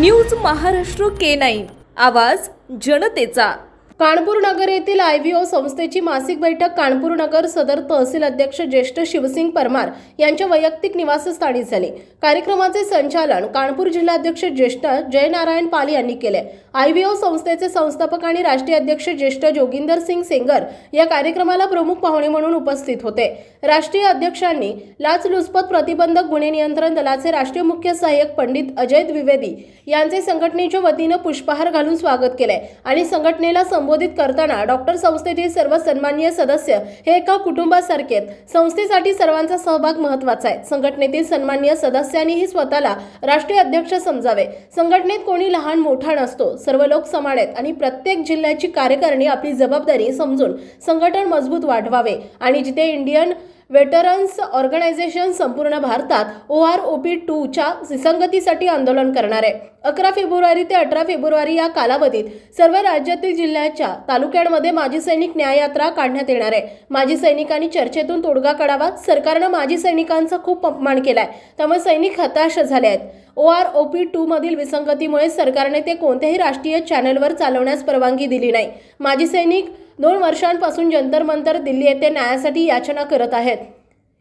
News Maharashtra के9 आवाज जनतेचा। कानपूर नगर येथील IVO संस्थेची मासिक बैठक कानपूर नगर सदर तहसील अध्यक्ष ज्येष्ठ शिवसिंग परमार यांच्या वैयक्तिक निवासस्थानी झाले। कार्यक्रमाचे संचालन कानपूर जिल्हाध्यक्ष ज्येष्ठ जयनारायण पाल यांनी केले। IVO संस्थेचे संस्थापक आणि राष्ट्रीय अध्यक्ष ज्येष्ठ जोगिंदर सिंग सेंगर या कार्यक्रमाला प्रमुख पाहुणे म्हणून उपस्थित होते। राष्ट्रीय अध्यक्षांनी लाचलुचपत प्रतिबंधक गुन्हे नियंत्रण दलाचे राष्ट्रीय मुख्य सहाय्यक पंडित अजय द्विवेदी यांचे संघटनेच्या वतीने पुष्पहार घालून स्वागत केले आणि संघटनेला संबोधित करताना डॉक्टर संस्थेतील सर्व सन्माननीय सदस्य हे एका कुटुंबासारखे संस्थेसाठी सर्वांचा सहभाग महत्त्वाचा आहे। संघटनेतील सन्माननीय सदस्यांनीही स्वतःला राष्ट्रीय अध्यक्ष समजावे। संघटनेत कोणी लहान मोठा नसतो, सर्व लोक समान आहेत आणि प्रत्येक जिल्ह्याची कार्यकारिणी आपली जबाबदारी समजून संघटन मजबूत वाढवावे आणि जिथे इंडियन वेटरन्स ऑर्गनायझेशन संपूर्ण भारतात OROP2 च्या सुसंगतीसाठी आंदोलन करणार आहे। 11 फेब्रुवारी ते 18 फेब्रुवारी या कालावधीत सर्व राज्यातील जिल्ह्याच्या तालुक्यांमध्ये माजी सैनिक न्याययात्रा काढण्यात येणार आहे। माजी सैनिकांनी चर्चेतून तोडगा काढावा। सरकारने माजी सैनिकांचा खूप अपमान केलाय, त्यामुळे सैनिक हताश झाले आहेत। OROP2 मधील विसंगतीमुळे सरकारने ते कोणत्याही राष्ट्रीय चॅनलवर चालवण्यास परवानगी दिली नाही। माजी सैनिक 2 वर्षांपासून जंतर मंतर दिल्ली येथे न्यायासाठी याचना करत आहेत।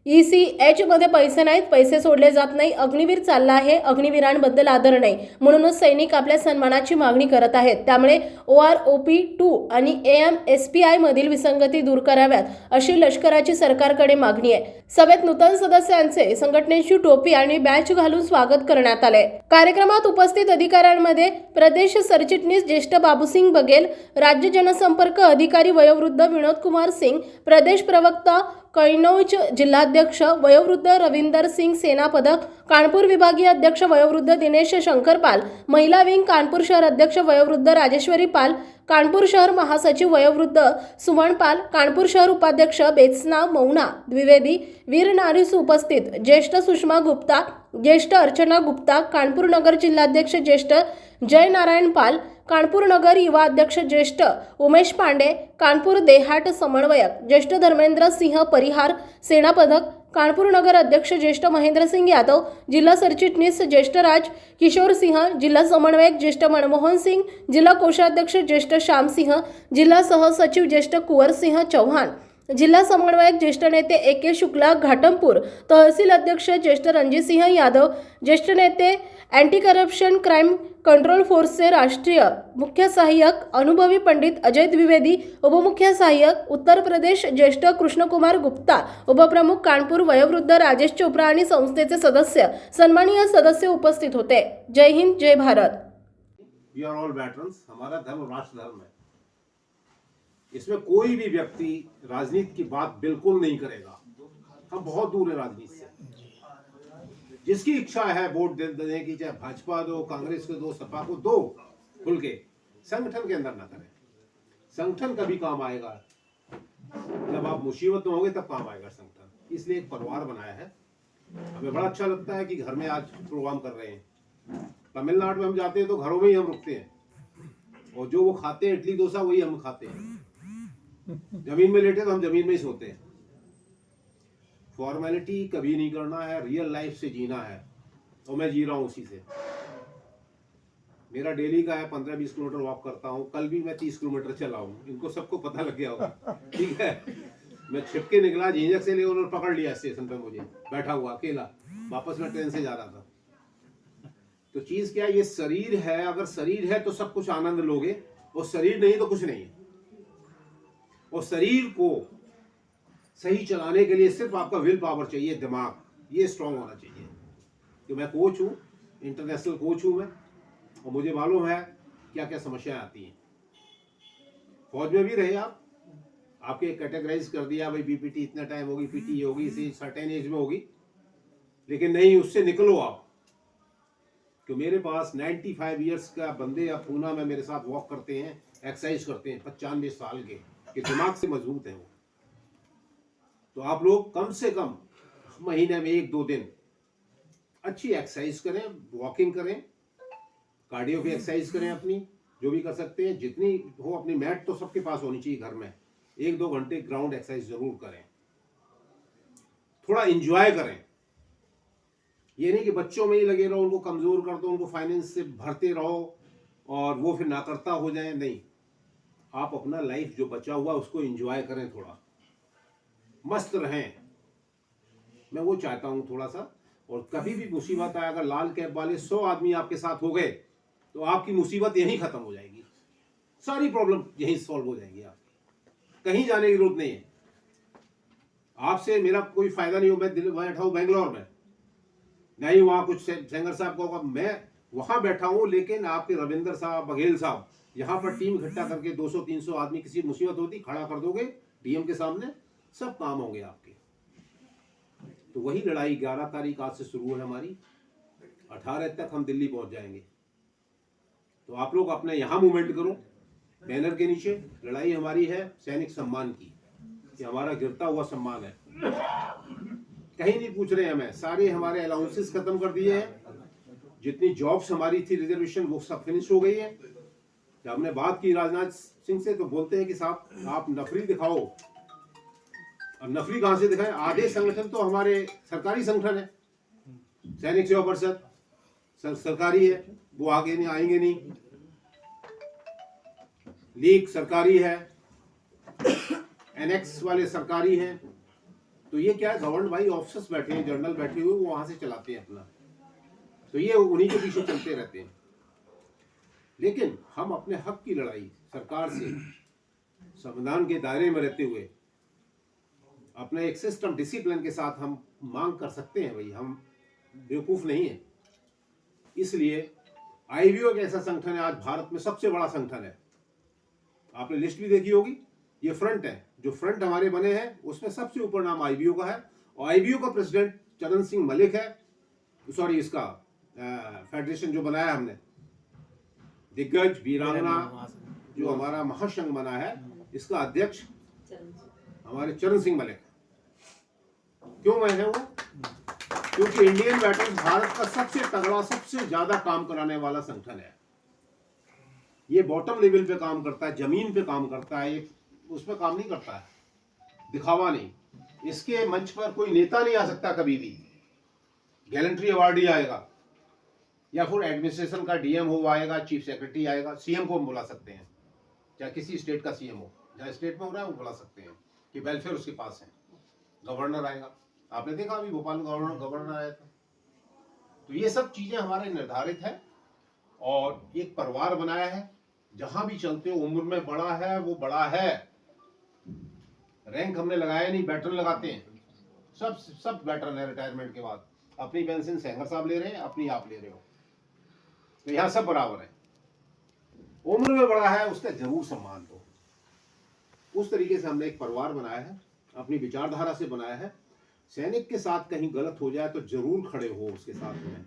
ECH मध्ये पैसे नाहीत, पैसे सोडले जात नाही, अग्निवीर चालला आहे, अग्निवीरांबद्दल आदर नाही, म्हणूनच सैनिक आपल्या सन्मानाची मागणी करत आहेत। त्यामुळे OROP2 आणि AMSPI मधील विसंगती दूर कराव्यात अशी लष्कराची सरकारकडे मागणी आहे। सभेत नूतन सदस्यांचे संघटनेची टोपी आणि बॅच घालून स्वागत करण्यात आले। कार्यक्रमात उपस्थित अधिकाऱ्यांमध्ये प्रदेश सरचिटणीस ज्येष्ठ बाबूसिंग बघेल, राज्य जनसंपर्क अधिकारी वयोवृद्ध विनोद कुमार सिंग, प्रदेश प्रवक्ता कन्नौज जिल्हाध्यक्ष वयोवृद्ध रविंदर सिंग सेना पदक, कानपूर विभागीय अध्यक्ष वयोवृद्ध दिनेश शंकर पाल, महिला विंग कानपूर शहर अध्यक्ष वयोवृद्ध राजेश्वरी पाल, कानपूर शहर महासचिव वयोवृद्ध सुमन पाल, कानपूर शहर उपाध्यक्ष बेत्सना मौना द्विवेदी, वीर नारीस उपस्थित ज्येष्ठ सुषमा गुप्ता, ज्येष्ठ अर्चना गुप्ता, कानपूर नगर जिल्हाध्यक्ष ज्येष्ठ जय नारायण पाल, कानपूर नगर युवा अध्यक्ष ज्येष्ठ उमेश पांडे, कानपूर देहाट समन्वयक ज्येष्ठ धर्मेंद्र सिंह परिहार सेना पदक, कानपूर नगर अध्यक्ष ज्येष्ठ महेंद्र सिंग यादव, जिल्हा सरचिटणीस ज्येष्ठ राज किशोर सिंह, जिल्हा समन्वयक ज्येष्ठ मनमोहन सिंग, जिल्हा कोषाध्यक्ष ज्येष्ठ श्याम सिंह, जिल्हा सहसचिव ज्येष्ठ कुंवर सिंह चौहान, जिल्हा समन्वयक ज्येष्ठ नेते AK शुक्ला घाटमपूर, तहसील अध्यक्ष ज्येष्ठ रणजितसिंह यादव, ज्येष्ठ नेते अँटी करप्शन क्राईम कंट्रोल फोर्सचे राष्ट्रीय मुख्य सहाय्यक अनुभवी पंडित अजय द्विवेदी, उपमुख्य सहाय्यक उत्तर प्रदेश ज्येष्ठ कृष्णकुमार गुप्ता, उपप्रमुख कानपूर वयोवृद्ध राजेश चोप्रा आणि संस्थेचे सदस्य सन्माननीय सदस्य उपस्थित होते। जय हिंद, जय Bharat. We are all veterans। हमारा धर्म राष्ट्र धर्म है, इसमें कोई भी व्यक्ति राजनीति की बात बिल्कुल नहीं करेगा। हम बहुत दूर है राजनीति से। जिसकी इच्छा है वोट देने की, चाहे भाजपा दो, कांग्रेस को दो, सपा को दो, खुल के संगठन के अंदर ना करें। संगठन कभी काम आएगा जब आप मुसीबत में होंगे, तब काम आएगा संगठन। इसलिए एक परिवार बनाया है। हमें बड़ा अच्छा लगता है कि घर में आज प्रोग्राम कर रहे हैं। तमिलनाडु में हम जाते हैं तो घरों में ही हम रुकते हैं, और जो वो खाते हैं इडली डोसा वही हम खाते हैं। जमीन में लेटे तो हम जमीन में ही सोते हैं। फॉर्मेलिटी कभी नहीं करना है, रियल लाइफ से जीना है, और मैं जी रहा हूँ उसी से। मेरा डेली का है 15-20 किलोमीटर वॉक करता हूँ। कल भी मैं 30 किलोमीटर चला हूँ, इनको सबको पता लग गया होगा। ठीक है, मैं छिपके निकला, झींझक से ले उन्होंने पकड़ लिया स्टेशन पे, मुझे बैठा हुआ अकेला, वापस मैं ट्रेन से जा रहा था। तो चीज क्या है, ये शरीर है, अगर शरीर है तो सब कुछ आनंद लोगे, और शरीर नहीं तो कुछ नहीं है। और शरीर को सही चलाने के लिए सिर्फ आपका विल पावर चाहिए, दिमाग ये स्ट्रांग होना चाहिए। तो मैं कोच हूँ, इंटरनेशनल कोच हूँ मैं, और मुझे मालूम है क्या क्या समस्याएं आती हैं। फौज में भी रहे आप, आपके कैटेगराइज कर दिया, भाई BPT इतना टाइम होगी, PT ये होगी, इसी सर्टेन एज में होगी, लेकिन नहीं, उससे निकलो आप। तो मेरे पास 95 इयर्स का बंदे अब पूना में मेरे साथ वॉक करते हैं, एक्सरसाइज करते हैं, 95 साल के दिमाग से मजबूत हैं वो। तो आप लोग कम से कम महीने में 1-2 दिन अच्छी एक्सरसाइज करें, वॉकिंग करें, कार्डियो की एक्सरसाइज करें, अपनी जो भी कर सकते हैं, जितनी हो। अपनी मैट तो सबके पास होनी चाहिए घर में। 1-2 घंटे ग्राउंड एक्सरसाइज जरूर करें, थोड़ा एंजॉय करें। ये नहीं कि बच्चों में ही लगे रहो, उनको कमजोर कर दो, उनको फाइनेंस से भरते रहो और वो फिर नाकर्ता हो जाए। नहीं, आप अपना लाइफ जो बचा हुआ उसको एंजॉय करें, थोड़ा मस्त रहें। मैं वो चाहता हूँ थोड़ा सा। और कभी भी मुसीबत आए, अगर लाल कैप वाले 100 आदमी आपके साथ हो गए तो आपकी मुसीबत यहीं खत्म हो जाएगी, सारी प्रॉब्लम यहीं सॉल्व हो जाएगी आपकी, कहीं जाने की जरूरत नहीं है। आपसे मेरा कोई फायदा नहीं हो, मैं दिल्ली बैठा हूँ बेंगलोर में, नहीं वहां कुछ सेंगर साहब को, मैं वहां बैठा हूँ, लेकिन आपके रविंदर साहब, बघेल साहब यहाँ पर टीम इकट्ठा करके 200-300 आदमी, किसी मुसीबत होती खड़ा कर दोगे डीएम के सामने, सब काम होंगे आपके। तो वही लड़ाई 11 तारीख आज से शुरू है हमारी, 18 तक हम दिल्ली पहुंच जाएंगे। तो आप लोग अपने यहाँ मूवमेंट करो, बैनर के नीचे। लड़ाई हमारी है सैनिक सम्मान की, कि हमारा गिरता हुआ सम्मान है। कहीं नहीं पूछ रहे हमें, सारे हमारे अलाउंसेस खत्म कर दिए हैं, जितनी जॉब्स हमारी थी रिजर्वेशन वो सब फिनिश हो गई है। जब हमने बात की राजनाथ सिंह से तो बोलते हैं कि साहब आप नफरी दिखाओ। अब नफरी कहां से दिखाएं? आधे संगठन तो हमारे सरकारी संगठन है, सैनिक सेवा परिषद सरकारी है, वो आगे नहीं आएंगे नहीं। लीग सरकारी है, एनेक्स वाले सरकारी हैं। तो ये क्या है, गवर्नमेंट भाई ऑफिसर्स बैठे हैं, जनरल बैठे हुए, वो वहां से चलाते हैं अपना। तो ये उन्हीं के पीछे चलते रहते हैं। लेकिन हम अपने हक की लड़ाई सरकार से संविधान के दायरे में रहते हुए अपने एक सिस्टम डिसिप्लिन के साथ हम मांग कर सकते हैं। भाई हम बेवकूफ नहीं है। इसलिए आईवीओ एक ऐसा संगठन है, आज भारत में सबसे बड़ा संगठन है। आपने लिस्ट भी देखी होगी, ये फ्रंट है, जो फ्रंट हमारे बने हैं उसमें सबसे ऊपर नाम आईवीओ का है। और आईवीओ का प्रेसिडेंट चरण सिंह मलिक है, सॉरी इसका फेडरेशन जो बनाया हमने, दिग्गज वीरांगना जो हमारा महासंघ बना है, इसका अध्यक्ष हमारे चरण सिंह मलिक। क्यों मैं है वो? क्योंकि इंडियन वेटरन्स भारत का सबसे तगड़ा, सबसे ज्यादा काम कराने वाला संगठन है। ये बॉटम लेवल पे काम करता है, जमीन पे काम करता है, उसमें काम नहीं करता है, दिखावा नहीं। इसके मंच पर कोई नेता नहीं आ सकता कभी भी, गैलेंट्री अवार्ड ही आएगा, या फिर एडमिनिस्ट्रेशन का डीएम हो आएगा, चीफ सेक्रेटरी आएगा, सीएम को हम बुला सकते हैं, चाहे किसी स्टेट का सीएम हो, जहाँ स्टेट में हो रहा है वो बुला सकते हैं कि वेलफेयर उसके पास है। गवर्नर आएगा, आपने देखा अभी भोपाल में गवर्नर आया था। तो ये सब चीजें हमारे निर्धारित है और एक परिवार बनाया है। जहां भी चलते हो, उम्र में बड़ा है वो बड़ा है, रैंक हमने लगाया नहीं, वेटरन लगाते हैं, सब वेटरन है। रिटायरमेंट के बाद अपनी पेंशन सेंगर साहब ले रहे हैं, अपनी आप ले रहे हो, तो यहाँ सब बराबर है। उम्र में बड़ा है उसका जरूर सम्मान दो। उस तरीके से हमने एक परिवार बनाया है, अपनी विचारधारा से बनाया है। सैनिक के साथ कहीं गलत हो जाए तो जरूर खड़े हो उसके साथ में,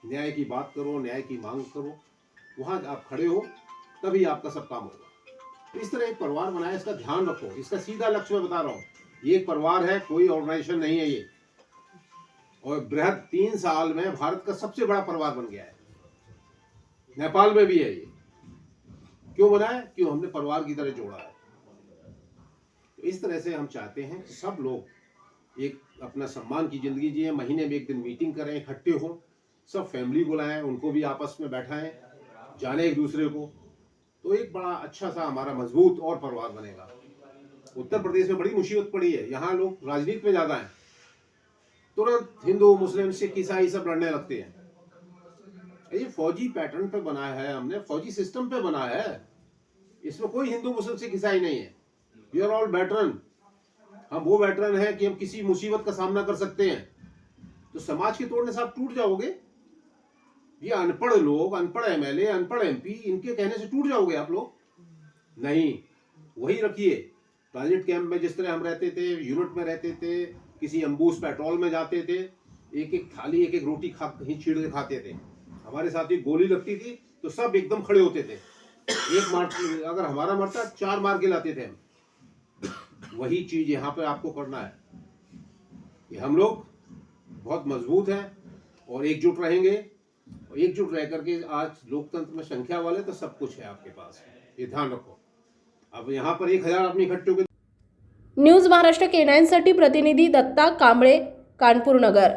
न्याय की बात करो, न्याय की मांग करो, वहां आप खड़े हो तभी आपका सब काम होगा। तो इस तरह एक परिवार बनाया, इसका ध्यान रखो। इसका सीधा लक्ष्य मैं बता रहा हूँ, ये एक परिवार है, कोई ऑर्गेनाइजेशन नहीं है ये। और बृहद 3 साल में भारत का सबसे बड़ा परिवार बन गया है। नेपाल में भी है ये। क्यों बना है? क्यों हमने परिवार की तरह जोड़ा है। तो इस तरह से हम चाहते हैं सब लोग एक अपना सम्मान की जिंदगी जिए, महीने में एक दिन मीटिंग करें, इकट्ठे हो, सब फैमिली बुलाएं, उनको भी आपस में बैठाएं, जाने एक दूसरे को। तो एक बड़ा अच्छा सा हमारा मजबूत और परिवार बनेगा। उत्तर प्रदेश में बड़ी मुसीबत पड़ी है, यहाँ लोग राजनीति में ज्यादा हैं, तुरंत हिंदू, मुस्लिम, सिख, ईसाई सब लड़ने लगते हैं। ये फौजी पैटर्न पे बना है, हमने फौजी सिस्टम पे बना है, इसमें कोई हिंदू, मुस्लिम, सिख, ईसाई नहीं है। We are all veteran. हम वो वेटरन है कि हम किसी मुसीबत का सामना कर सकते हैं। तो समाज के तोड़ने से आप टूट जाओगे। ये अनपढ़ लोग, अनपढ़ एमएलए, अनपढ़ एमपी, इनके कहने से टूट जाओगे आप लोग? नहीं, वही रखिए। ट्रांजिट कैंप में जिस तरह हम रहते थे, यूनिट में रहते थे, किसी अम्बूस पेट्रोल में जाते थे, एक एक थाली, एक एक रोटी कहीं छीड़ के खाते थे। हमारे साथ ही गोली लगती थी तो सब एकदम खड़े होते थे, एक मार, अगर हमारा मरता 4 मार के लाते थे हम। वही चीज यहाँ पे आपको करना है। ये हम लोग बहुत मजबूत हैं और एकजुट रहेंगे। और एकजुट रह करके आज लोकतंत्र में संख्या वाले तो सब कुछ है आपके पास, ये ध्यान रखो। अब यहाँ पर 1000 आदमी इकट्ठे होकर न्यूज महाराष्ट्र K9 साठी प्रतिनिधी दत्ता कांबळे, कानपूर नगर।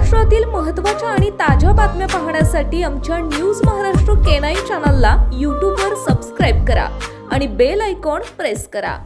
महाराष्ट्रातील महत्त्वाच्या आणि ताज्या बातम्या पाहण्यासाठी आमच्या न्यूज महाराष्ट्र K9 चॅनलला यूट्यूबवर सबस्क्राईब करा आणि बेल आयकॉन प्रेस करा.